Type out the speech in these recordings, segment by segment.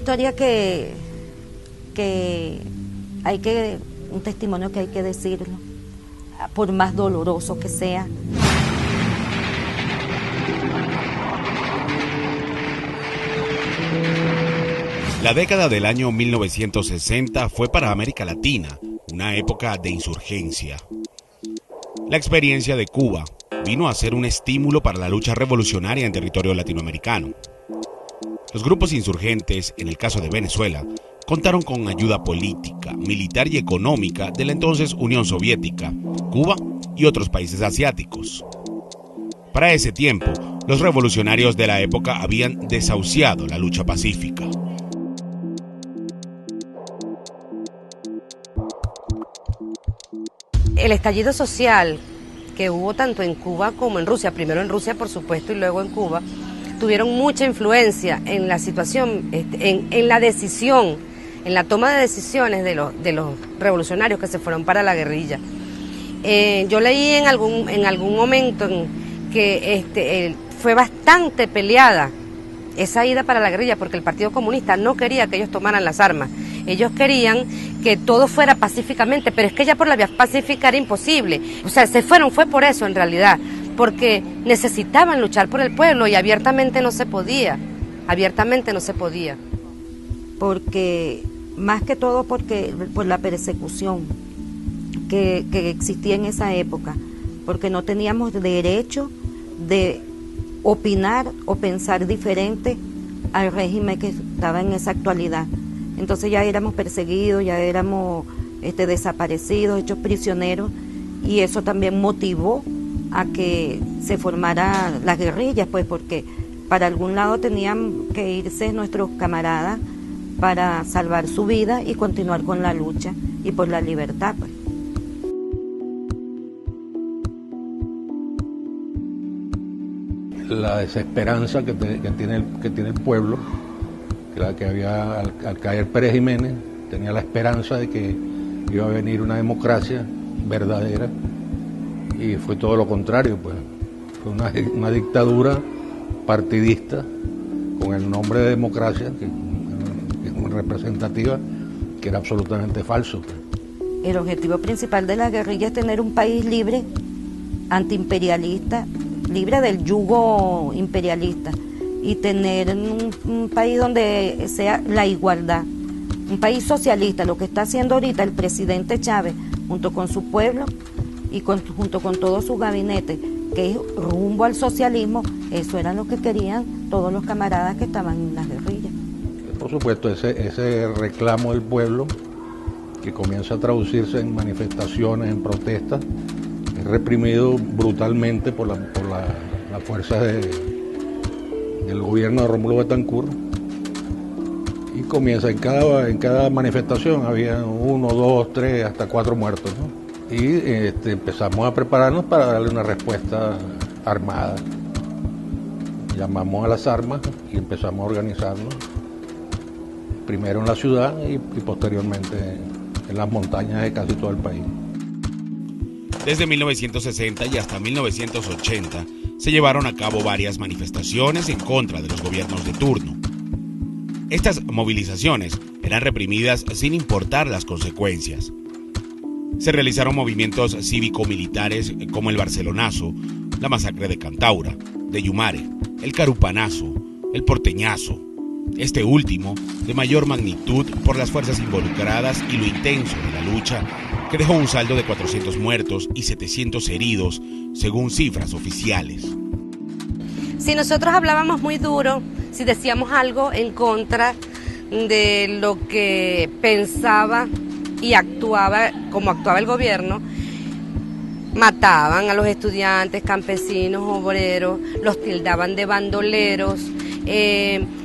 historia un testimonio que hay que decirlo, por más doloroso que sea. La década del año 1960 fue para América Latina una época de insurgencia. La experiencia de Cuba vino a ser un estímulo para la lucha revolucionaria en territorio latinoamericano. Los grupos insurgentes, en el caso de Venezuela, contaron con ayuda política, militar y económica de la entonces Unión Soviética, Cuba y otros países asiáticos. Para ese tiempo, los revolucionarios de la época habían desahuciado la lucha pacífica. El estallido social que hubo tanto en Cuba como en Rusia, primero en Rusia por supuesto y luego en Cuba, tuvieron mucha influencia en la situación, en la decisión, en la toma de decisiones de los revolucionarios que se fueron para la guerrilla. Yo leí en algún momento que fue bastante peleada esa ida para la guerrilla porque el Partido Comunista no quería que ellos tomaran las armas. Ellos querían que todo fuera pacíficamente, pero es que ya por la vía pacífica era imposible. O sea, fue por eso en realidad, porque necesitaban luchar por el pueblo y abiertamente no se podía, Porque, más que todo por la persecución que existía en esa época, porque no teníamos derecho de opinar o pensar diferente al régimen que estaba en esa actualidad. Entonces ya éramos perseguidos, ya éramos desaparecidos, hechos prisioneros, y eso también motivó a que se formara las guerrillas, pues porque para algún lado tenían que irse nuestros camaradas para salvar su vida y continuar con la lucha y por la libertad, pues. La desesperanza que tiene el pueblo, que había al caer Pérez Jiménez, tenía la esperanza de que iba a venir una democracia verdadera, y fue todo lo contrario, pues fue una dictadura partidista con el nombre de democracia, que es muy representativa, que era absolutamente falso, pues. El objetivo principal de la guerrilla es tener un país libre, antiimperialista, libre del yugo imperialista, y tener un país donde sea la igualdad, un país socialista, lo que está haciendo ahorita el presidente Chávez junto con su pueblo y junto con todo su gabinete, que es rumbo al socialismo. Eso era lo que querían todos los camaradas que estaban en las guerrillas. Por supuesto, ese reclamo del pueblo, que comienza a traducirse en manifestaciones, en protestas, es reprimido brutalmente por las fuerzas del gobierno de Rómulo Betancourt, y comienza en cada manifestación había 1, 2, 3, hasta 4 muertos, ¿no? Y empezamos a prepararnos para darle una respuesta armada. Llamamos a las armas y empezamos a organizarnos, primero en la ciudad y posteriormente en las montañas de casi todo el país. Desde 1960 y hasta 1980 se llevaron a cabo varias manifestaciones en contra de los gobiernos de turno. Estas movilizaciones eran reprimidas sin importar las consecuencias. Se realizaron movimientos cívico-militares como el Barcelonazo, la masacre de Cantaura, de Yumare, el Carupanazo, el Porteñazo, este último de mayor magnitud por las fuerzas involucradas y lo intenso de la lucha, que dejó un saldo de 400 muertos y 700 heridos, según cifras oficiales. Si nosotros hablábamos muy duro, si decíamos algo en contra de lo que pensaba y actuaba, como actuaba el gobierno, mataban a los estudiantes, campesinos, obreros, los tildaban de bandoleros,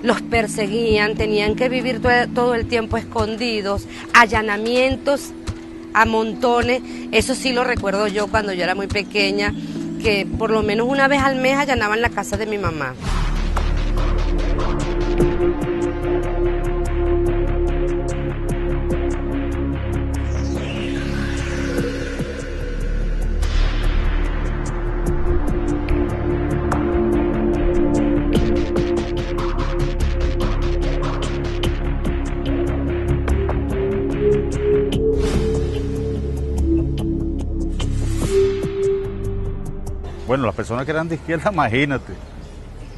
los perseguían, tenían que vivir todo el tiempo escondidos, allanamientos a montones. Eso sí lo recuerdo yo cuando yo era muy pequeña, que por lo menos una vez al mes allanaban la casa de mi mamá. Bueno, las personas que eran de izquierda, imagínate,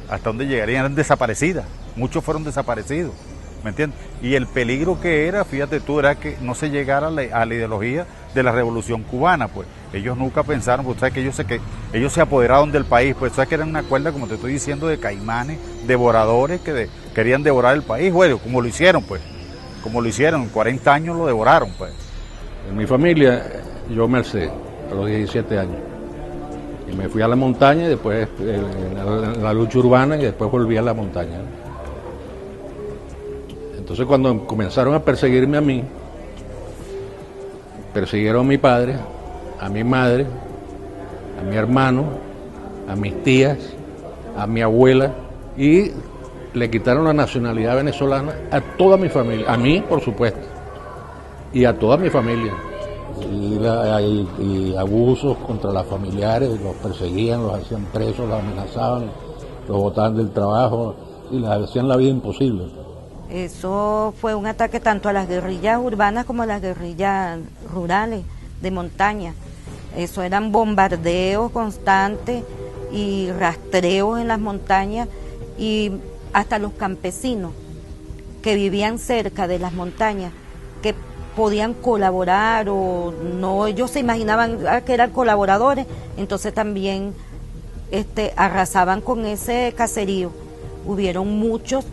hasta dónde llegarían, eran desaparecidas, muchos fueron desaparecidos, ¿me entiendes? Y el peligro que era, fíjate tú, era que no se llegara a la ideología de la revolución cubana, pues. Ellos nunca pensaron, pues, ¿sabes? Que ellos se apoderaron del país, pues, ¿sabes? Que eran una cuerda, como te estoy diciendo, de caimanes, devoradores que querían devorar el país, bueno, como lo hicieron, pues. Como lo hicieron, en 40 años lo devoraron, pues. En mi familia, yo me alcé a los 17 años. Y me fui a la montaña y después en la lucha urbana y después volví a la montaña. Entonces cuando comenzaron a perseguirme a mí, persiguieron a mi padre, a mi madre, a mi hermano, a mis tías, a mi abuela y le quitaron la nacionalidad venezolana a toda mi familia, a mí por supuesto, y a toda mi familia. Y abusos contra las familiares, los perseguían, los hacían presos, los amenazaban, los botaban del trabajo y les hacían la vida imposible. Eso fue un ataque tanto a las guerrillas urbanas como a las guerrillas rurales, de montaña. Eso eran bombardeos constantes y rastreos en las montañas y hasta los campesinos que vivían cerca de las montañas, que podían colaborar o no, ellos se imaginaban que eran colaboradores, entonces también arrasaban con ese caserío. Hubieron muchos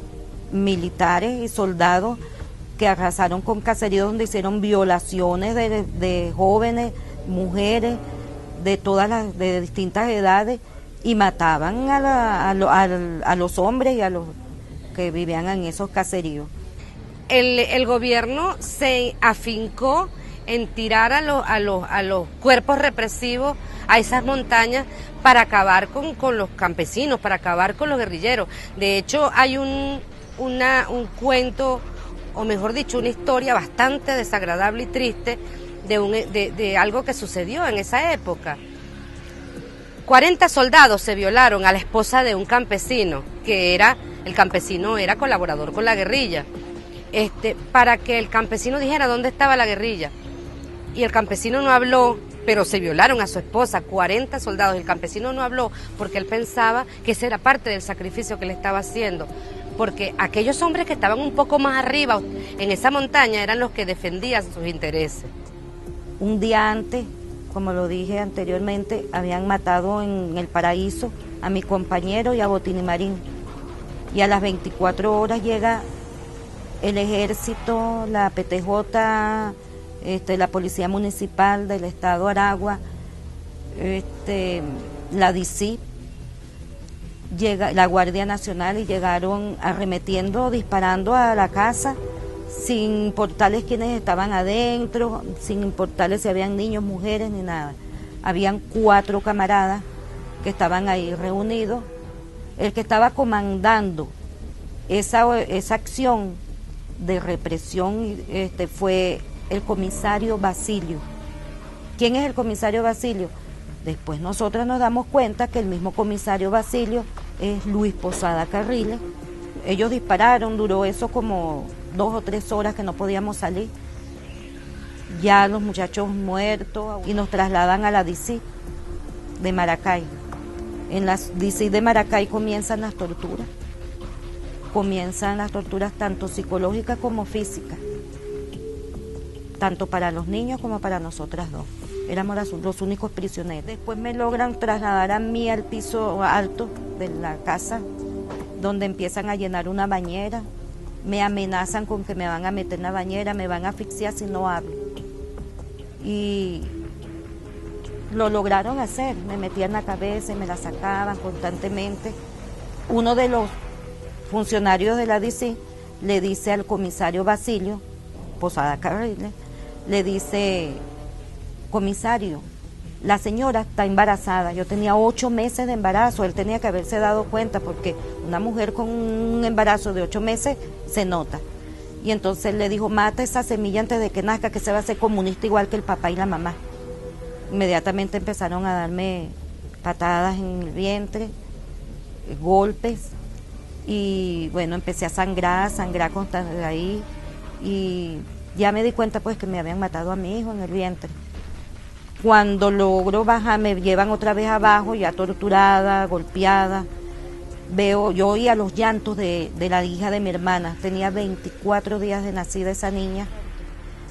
militares y soldados que arrasaron con caseríos donde hicieron violaciones de jóvenes, mujeres, de distintas edades, y mataban a los hombres y a los que vivían en esos caseríos. El gobierno se afincó en tirar a los cuerpos represivos a esas montañas para acabar con los campesinos, para acabar con los guerrilleros. De hecho, hay un cuento, o mejor dicho, una historia bastante desagradable y triste de algo que sucedió en esa época. 40 soldados se violaron a la esposa de un campesino, el campesino era colaborador con la guerrilla, para que el campesino dijera dónde estaba la guerrilla. Y el campesino no habló, pero se violaron a su esposa, 40 soldados. El campesino no habló porque él pensaba que ese era parte del sacrificio que le estaba haciendo, porque aquellos hombres que estaban un poco más arriba en esa montaña eran los que defendían sus intereses. Un día antes, como lo dije anteriormente, habían matado en El Paraíso a mi compañero y a Botini Marín. Y a las 24 horas llega el ejército, la PTJ, la Policía Municipal del Estado Aragua, la DICI, llega la Guardia Nacional y llegaron arremetiendo, disparando a la casa, sin importarles quiénes estaban adentro, sin importarles si habían niños, mujeres, ni nada. Habían 4 camaradas que estaban ahí reunidos. El que estaba comandando esa acción de represión fue el comisario Basilio. ¿Quién es el comisario Basilio? Después nosotros nos damos cuenta que el mismo comisario Basilio es Luis Posada Carriles. Ellos dispararon, duró eso como 2 o 3 horas que no podíamos salir. Ya los muchachos muertos, y nos trasladan a la DC de Maracay. En la DC de Maracay comienzan las torturas tanto psicológicas como físicas, tanto para los niños como para nosotras dos. Éramos los únicos prisioneros. Después me logran trasladar a mí al piso alto de la casa, donde empiezan a llenar una bañera, me amenazan con que me van a meter en la bañera, me van a asfixiar si no hablo. Y lo lograron hacer, me metían la cabeza y me la sacaban constantemente. Uno de los funcionarios de la DC le dice al comisario Basilio, Posada Carriles, le dice: comisario, la señora está embarazada. Yo tenía 8 meses de embarazo, él tenía que haberse dado cuenta, porque una mujer con un embarazo de 8 meses se nota. Y entonces él le dijo: mata esa semilla antes de que nazca, que se va a hacer comunista igual que el papá y la mamá. Inmediatamente empezaron a darme patadas en el vientre, golpes, y bueno, empecé a sangrar constante ahí, y ya me di cuenta pues que me habían matado a mi hijo en el vientre. Cuando logro bajar, me llevan otra vez abajo, ya torturada, golpeada. Yo oía los llantos de la hija de mi hermana. Tenía 24 días de nacida esa niña.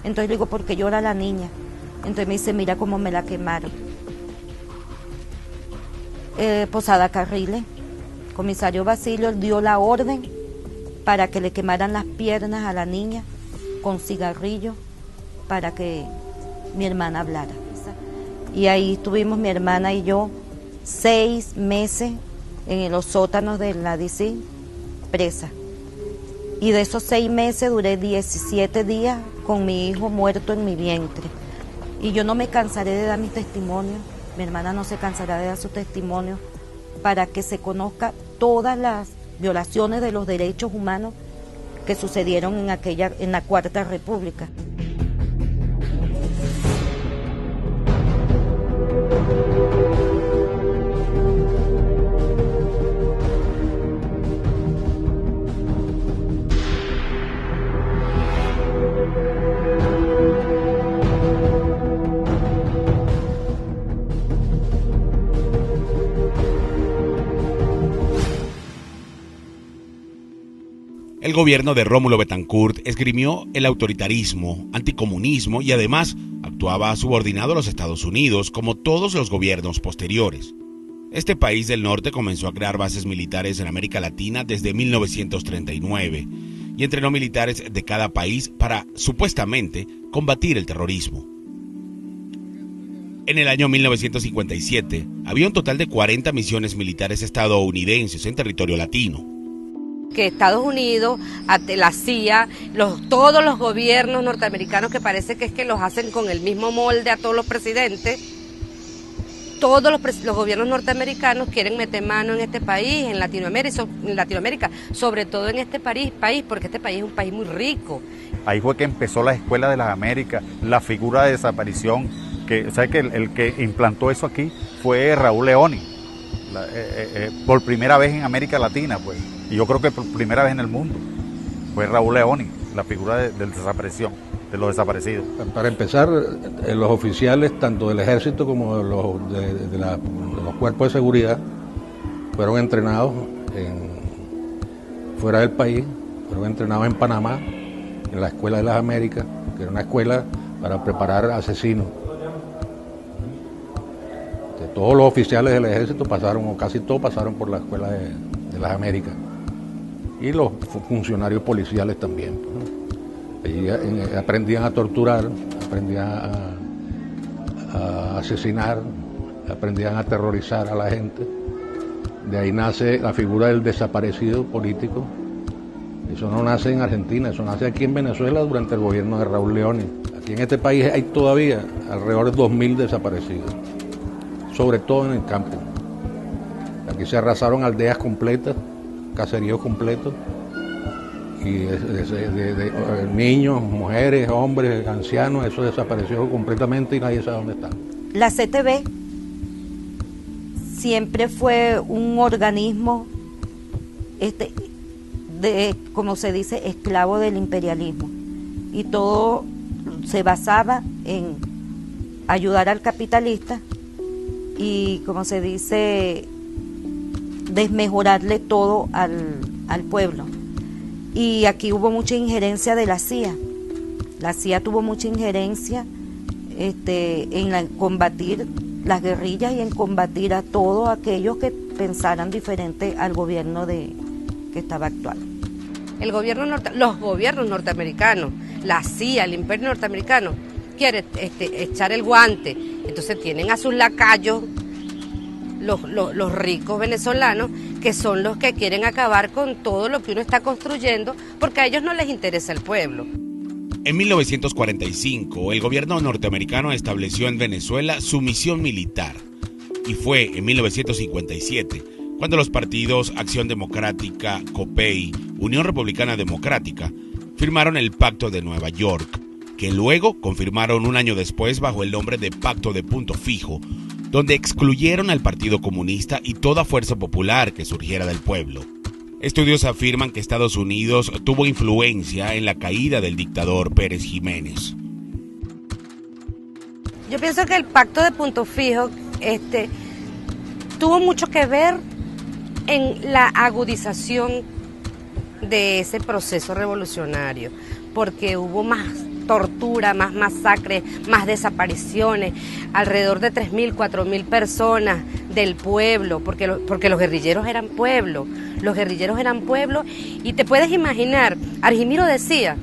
Entonces le digo, ¿por qué llora la niña? Entonces me dice, mira cómo me la quemaron. Posada Carriles, comisario Basilio dio la orden para que le quemaran las piernas a la niña con cigarrillo para que mi hermana hablara. Y ahí estuvimos mi hermana y yo 6 meses en los sótanos de la DC presa. Y de esos 6 meses duré 17 días con mi hijo muerto en mi vientre. Y yo no me cansaré de dar mi testimonio, mi hermana no se cansará de dar su testimonio, para que se conozca todas las violaciones de los derechos humanos que sucedieron en la Cuarta República. El gobierno de Rómulo Betancourt esgrimió el autoritarismo, anticomunismo y además actuaba subordinado a los Estados Unidos, como todos los gobiernos posteriores. Este país del norte comenzó a crear bases militares en América Latina desde 1939 y entrenó militares de cada país para, supuestamente, combatir el terrorismo. En el año 1957 había un total de 40 misiones militares estadounidenses en territorio latino. Que Estados Unidos, la CIA, todos los gobiernos norteamericanos, que parece que es que los hacen con el mismo molde a todos los presidentes, todos los gobiernos norteamericanos quieren meter mano en este país, en Latinoamérica, sobre todo en este país, porque este país es un país muy rico. Ahí fue que empezó la Escuela de las Américas, la figura de desaparición, ¿sabes que el que implantó eso aquí fue Raúl Leoni, por primera vez en América Latina, pues. Y yo creo que por primera vez en el mundo fue Raúl Leoni, la figura de desaparición, de los desaparecidos. Para empezar, los oficiales, tanto del ejército como de los cuerpos de seguridad, fueron entrenados fuera del país, fueron entrenados en Panamá, en la Escuela de las Américas, que era una escuela para preparar asesinos. Todos los oficiales del ejército pasaron, o casi todos pasaron por la Escuela de las Américas. Y los funcionarios policiales también. Aprendían a torturar, aprendían a asesinar, aprendían a aterrorizar a la gente. De ahí nace la figura del desaparecido político. Eso no nace en Argentina, eso nace aquí en Venezuela durante el gobierno de Raúl Leoni. Aquí en este país hay todavía alrededor de 2.000 desaparecidos, sobre todo en el campo. Aquí se arrasaron aldeas completas, caseríos completos, y niños, mujeres, hombres, ancianos, eso desapareció completamente y nadie sabe dónde están. La CTV siempre fue un organismo, como se dice, esclavo del imperialismo, y todo se basaba en ayudar al capitalista y, como se dice, desmejorarle todo al pueblo. Y aquí hubo mucha injerencia de la CIA. La CIA tuvo mucha injerencia en combatir las guerrillas y en combatir a todos aquellos que pensaran diferente al gobierno que estaba actual. Los gobiernos norteamericanos, la CIA, el imperio norteamericano, quiere echar el guante. Entonces tienen a sus lacayos, los ricos venezolanos, que son los que quieren acabar con todo lo que uno está construyendo, porque a ellos no les interesa el pueblo. En 1945, el gobierno norteamericano estableció en Venezuela su misión militar, y fue en 1957 cuando los partidos Acción Democrática, COPEI, Unión Republicana Democrática, firmaron el Pacto de Nueva York, que luego confirmaron un año después bajo el nombre de Pacto de Punto Fijo, donde excluyeron al Partido Comunista y toda fuerza popular que surgiera del pueblo. Estudios afirman que Estados Unidos tuvo influencia en la caída del dictador Pérez Jiménez. Yo pienso que el pacto de Punto Fijo tuvo mucho que ver en la agudización de ese proceso revolucionario, porque hubo más tortura, más masacres, más desapariciones, alrededor de 3.000, 4.000 personas del pueblo, porque los guerrilleros eran pueblo, y te puedes imaginar, Argimiro decía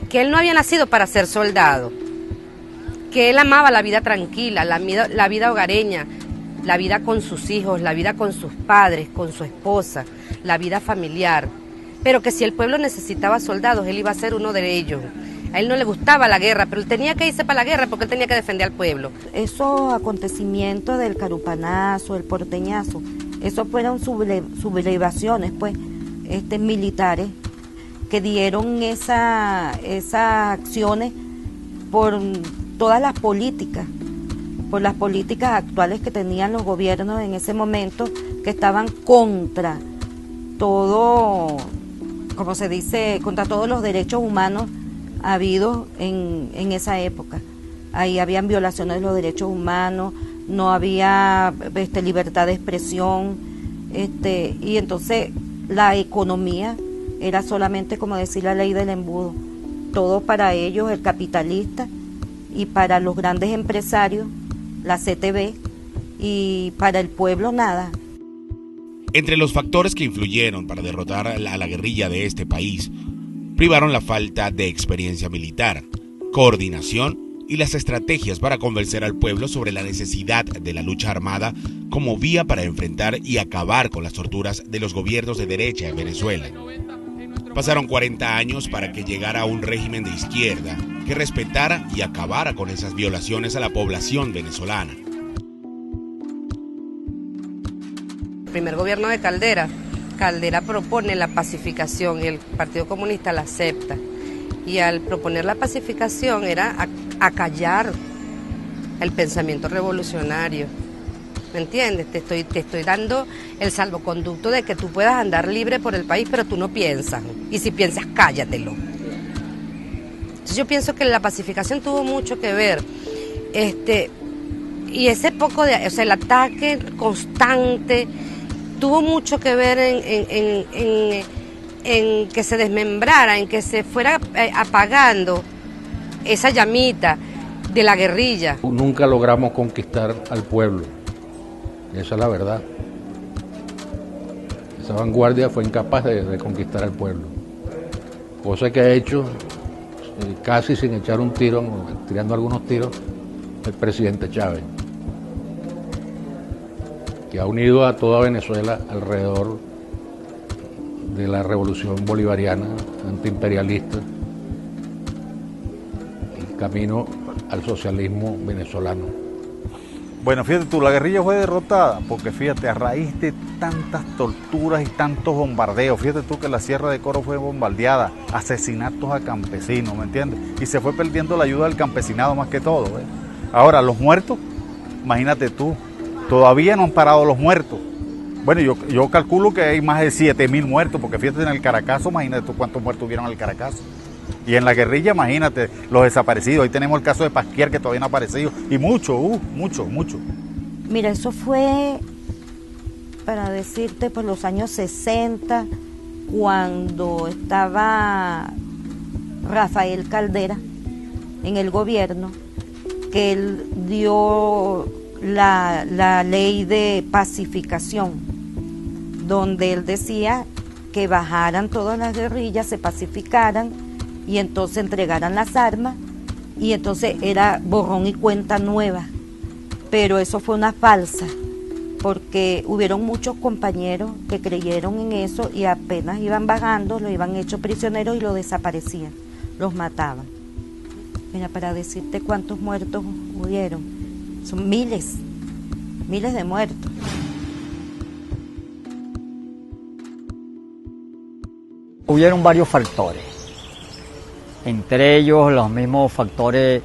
que él no había nacido para ser soldado, que él amaba la vida tranquila, la vida hogareña, la vida con sus hijos, la vida con sus padres, con su esposa, la vida familiar, pero que si el pueblo necesitaba soldados, él iba a ser uno de ellos. A él no le gustaba la guerra, pero él tenía que irse para la guerra porque él tenía que defender al pueblo. Esos acontecimientos del carupanazo, el porteñazo, esos fueron sublevaciones, pues, militares que dieron esas acciones por todas las políticas, por las políticas actuales que tenían los gobiernos en ese momento, que estaban contra todo, como se dice, contra todos los derechos humanos habidos en esa época. Ahí habían violaciones de los derechos humanos, no había libertad de expresión, y entonces la economía era solamente, como decir la ley del embudo, todo para ellos, el capitalista, y para los grandes empresarios, la CTV, y para el pueblo nada. Entre los factores que influyeron para derrotar a la guerrilla de este país, privaron la falta de experiencia militar, coordinación y las estrategias para convencer al pueblo sobre la necesidad de la lucha armada como vía para enfrentar y acabar con las torturas de los gobiernos de derecha en Venezuela. Pasaron 40 años para que llegara un régimen de izquierda que respetara y acabara con esas violaciones a la población venezolana. El primer gobierno de Caldera propone la pacificación y el Partido Comunista la acepta. Y al proponer la pacificación era acallar el pensamiento revolucionario. ¿Me entiendes? Te estoy dando el salvoconducto de que tú puedas andar libre por el país, pero tú no piensas. Y si piensas, cállatelo. Entonces yo pienso que la pacificación tuvo mucho que ver. Y ese el ataque constante tuvo mucho que ver en que se desmembrara, en que se fuera apagando esa llamita de la guerrilla. Nunca logramos conquistar al pueblo, esa es la verdad. Esa vanguardia fue incapaz de conquistar al pueblo, cosa que ha hecho casi sin echar un tiro, tirando algunos tiros, el presidente Chávez, que ha unido a toda Venezuela alrededor de la revolución bolivariana, antiimperialista, el camino al socialismo venezolano. Bueno, fíjate tú, la guerrilla fue derrotada porque fíjate, a raíz de tantas torturas y tantos bombardeos, fíjate tú que la Sierra de Coro fue bombardeada, asesinatos a campesinos, ¿me entiendes? Y se fue perdiendo la ayuda del campesinado más que todo, ¿ves? Ahora, los muertos, imagínate tú, todavía no han parado los muertos. Bueno, yo calculo que hay más de 7.000 muertos, porque fíjate, en el Caracazo, imagínate tú cuántos muertos hubieron en el Caracazo. Y en la guerrilla, imagínate, los desaparecidos. Ahí tenemos el caso de Pasquier, que todavía no ha aparecido. Y mucho. Mira, eso fue, para decirte, por los años 60, cuando estaba Rafael Caldera en el gobierno, que él dio la ley de pacificación, donde él decía que bajaran todas las guerrillas, se pacificaran y entonces entregaran las armas, y entonces era borrón y cuenta nueva. Pero eso fue una falsa, porque hubieron muchos compañeros que creyeron en eso y apenas iban bajando, lo iban hecho prisioneros y lo desaparecían, los mataban. Mira, para decirte cuántos muertos hubieron, son miles de muertos. Hubieron varios factores, entre ellos los mismos factores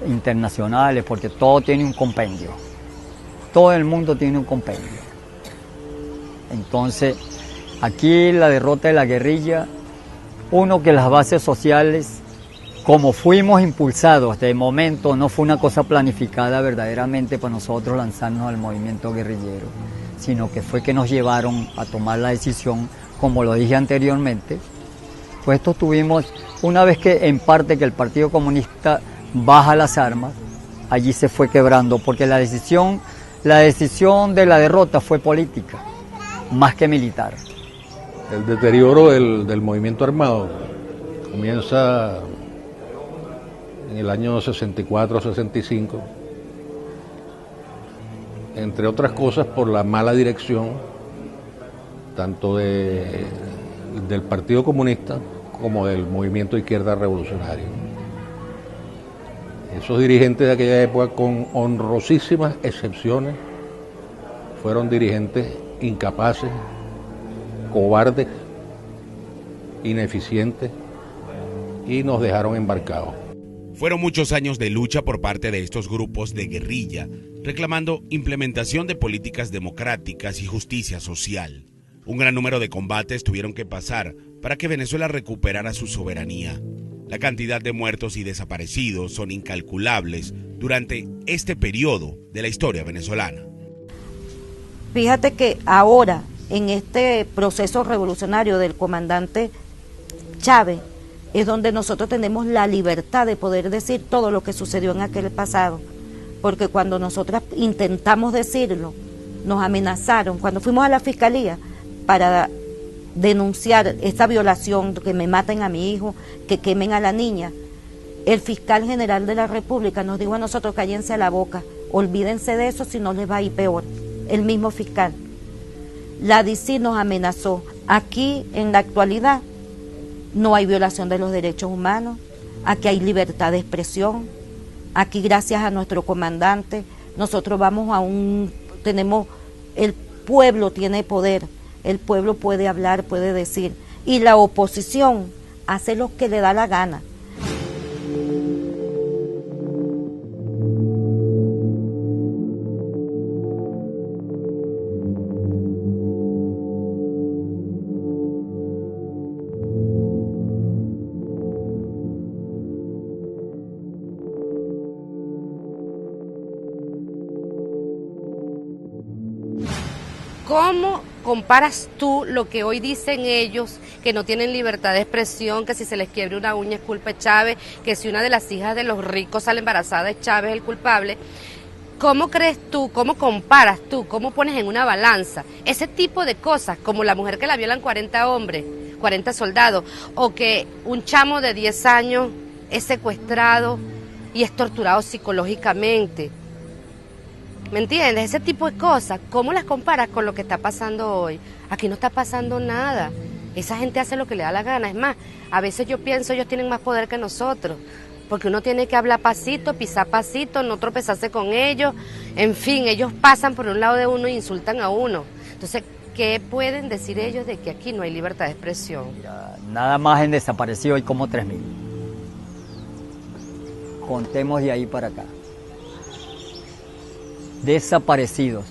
internacionales, porque todo tiene un compendio, todo el mundo tiene un compendio. Entonces, aquí la derrota de la guerrilla, uno, que las bases sociales como fuimos impulsados, de momento no fue una cosa planificada verdaderamente para nosotros lanzarnos al movimiento guerrillero, sino que fue que nos llevaron a tomar la decisión, como lo dije anteriormente. Pues esto tuvimos, una vez que en parte que el Partido Comunista baja las armas, allí se fue quebrando, porque la decisión de la derrota fue política, más que militar. El deterioro del movimiento armado comienza en el año 64-65, entre otras cosas por la mala dirección tanto del Partido Comunista como del movimiento de izquierda revolucionario. Esos dirigentes de aquella época, con honrosísimas excepciones, fueron dirigentes incapaces, cobardes, ineficientes, y nos dejaron embarcados. Fueron muchos años de lucha por parte de estos grupos de guerrilla, reclamando implementación de políticas democráticas y justicia social. Un gran número de combates tuvieron que pasar para que Venezuela recuperara su soberanía. La cantidad de muertos y desaparecidos son incalculables durante este periodo de la historia venezolana. Fíjate que ahora, en este proceso revolucionario del comandante Chávez, es donde nosotros tenemos la libertad de poder decir todo lo que sucedió en aquel pasado, porque cuando nosotras intentamos decirlo, nos amenazaron. Cuando fuimos a la fiscalía para denunciar esta violación, que me maten a mi hijo, que quemen a la niña, el fiscal general de la República nos dijo a nosotros: cállense a la boca, olvídense de eso, si no les va a ir peor. El mismo fiscal. La DICI nos amenazó. Aquí, en la actualidad, no hay violación de los derechos humanos, aquí hay libertad de expresión, aquí gracias a nuestro comandante, nosotros tenemos, el pueblo tiene poder, el pueblo puede hablar, puede decir, y la oposición hace lo que le da la gana. ¿Cómo comparas tú lo que hoy dicen ellos, que no tienen libertad de expresión, que si se les quiebre una uña es culpa de Chávez, que si una de las hijas de los ricos sale embarazada es Chávez el culpable? ¿Cómo crees tú, cómo comparas tú, cómo pones en una balanza ese tipo de cosas, como la mujer que la violan 40 hombres, 40 soldados, o que un chamo de 10 años es secuestrado y es torturado psicológicamente? ¿Me entiendes? Ese tipo de cosas, ¿cómo las comparas con lo que está pasando hoy? Aquí no está pasando nada. Esa gente hace lo que le da la gana. Es más, a veces yo pienso ellos tienen más poder que nosotros, porque uno tiene que hablar pasito, pisar pasito, no tropezarse con ellos. En fin, ellos pasan por un lado de uno e insultan a uno. Entonces, ¿qué pueden decir ellos de que aquí no hay libertad de expresión? Mira, nada más en desaparecido hay como 3.000. Contemos de ahí para acá. Desaparecidos,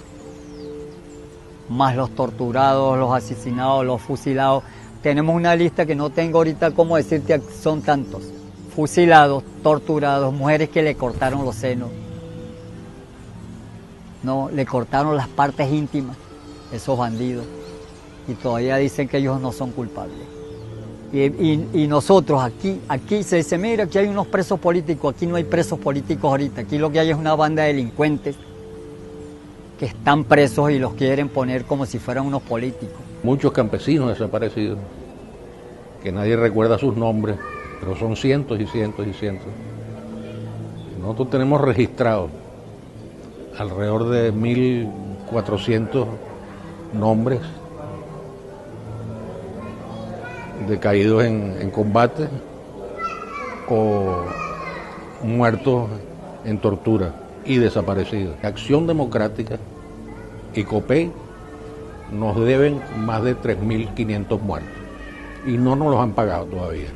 más los torturados, los asesinados, los fusilados. Tenemos una lista que no tengo ahorita cómo decirte, son tantos. Fusilados, torturados, mujeres que le cortaron los senos, no, le cortaron las partes íntimas, esos bandidos, y todavía dicen que ellos no son culpables. Y nosotros aquí se dice, mira, aquí hay unos presos políticos. Aquí no hay presos políticos ahorita, aquí lo que hay es una banda de delincuentes que están presos y los quieren poner como si fueran unos políticos. Muchos campesinos desaparecidos, que nadie recuerda sus nombres, pero son cientos y cientos y cientos. Nosotros tenemos registrados alrededor de 1.400 nombres de caídos en combate o muertos en tortura y desaparecidos. Acción Democrática y COPEI nos deben más de 3.500 muertos y no nos los han pagado todavía.